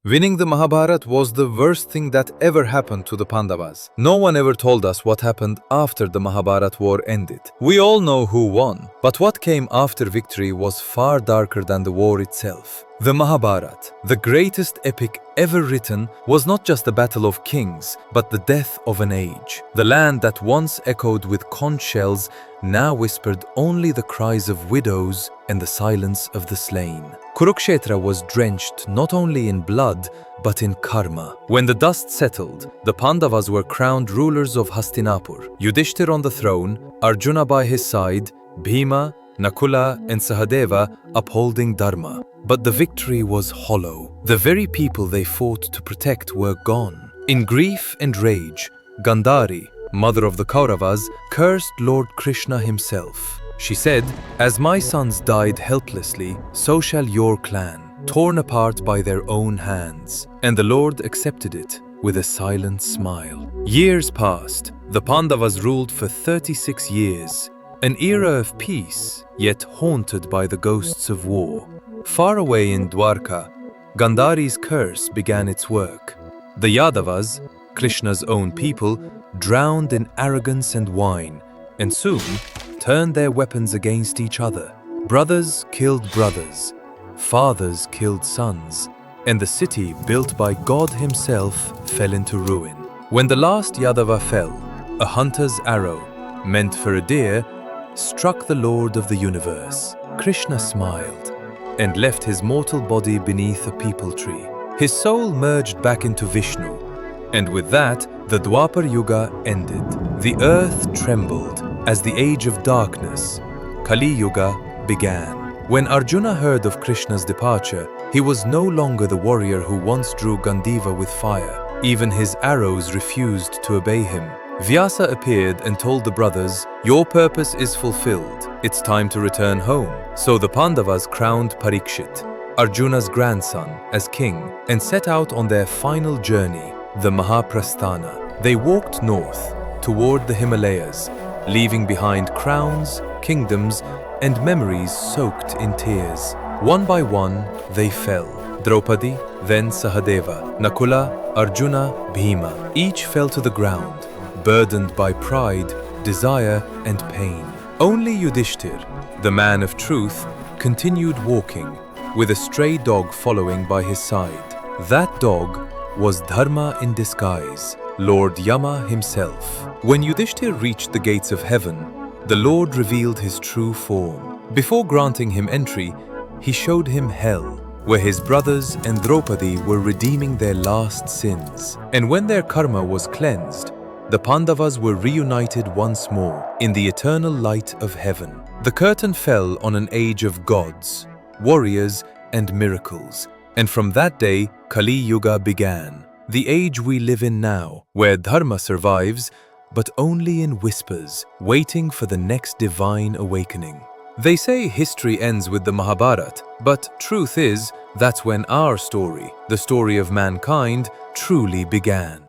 Winning the Mahabharat was the worst thing that ever happened to the Pandavas. No one ever told us what happened after the Mahabharat war ended. We all know who won, but what came after victory was far darker than the war itself. The Mahabharat, the greatest epic ever written, was not just the battle of kings, but the death of an age. The land that once echoed with conch shells now whispered only the cries of widows and the silence of the slain. Kurukshetra was drenched not only in blood, but in karma. When the dust settled, the Pandavas were crowned rulers of Hastinapur. Yudhishthir on the throne, Arjuna by his side, Bhima, Nakula and Sahadeva upholding Dharma. But the victory was hollow. The very people they fought to protect were gone. In grief and rage, Gandhari, mother of the Kauravas, cursed Lord Krishna himself. She said, "As my sons died helplessly, so shall your clan, torn apart by their own hands." And the Lord accepted it with a silent smile. Years passed. The Pandavas ruled for 36 years. An era of peace, yet haunted by the ghosts of war. Far away in Dwaraka, Gandhari's curse began its work. The Yadavas, Krishna's own people, drowned in arrogance and wine, and soon turned their weapons against each other. Brothers killed brothers, fathers killed sons, and the city built by God himself fell into ruin. When the last Yadava fell, a hunter's arrow, meant for a deer, struck the Lord of the universe. Krishna smiled and left his mortal body beneath a peepal tree. His soul merged back into Vishnu, and with that, the Dwapar Yuga ended. The earth trembled as the age of darkness, Kali Yuga, began. When Arjuna heard of Krishna's departure, he was no longer the warrior who once drew Gandiva with fire. Even his arrows refused to obey him. Vyasa appeared and told the brothers, "Your purpose is fulfilled. It's time to return home." So the Pandavas crowned Parikshit, Arjuna's grandson, as king and set out on their final journey, the Mahaprasthana. They walked north toward the Himalayas, leaving behind crowns, kingdoms, and memories soaked in tears. One by one, they fell. Draupadi, then Sahadeva, Nakula, Arjuna, Bhima. Each fell to the ground, burdened by pride, desire, and pain. Only Yudhishthir, the man of truth, continued walking, with a stray dog following by his side. That dog was Dharma in disguise, Lord Yama himself. When Yudhishthir reached the gates of heaven, the Lord revealed his true form. Before granting him entry, he showed him hell, where his brothers and Draupadi were redeeming their last sins. And when their karma was cleansed, the Pandavas were reunited once more in the eternal light of heaven. The curtain fell on an age of gods, warriors, and miracles. And from that day, Kali Yuga began. The age we live in now, where Dharma survives, but only in whispers, waiting for the next divine awakening. They say history ends with the Mahabharat, but truth is, that's when our story, the story of mankind, truly began.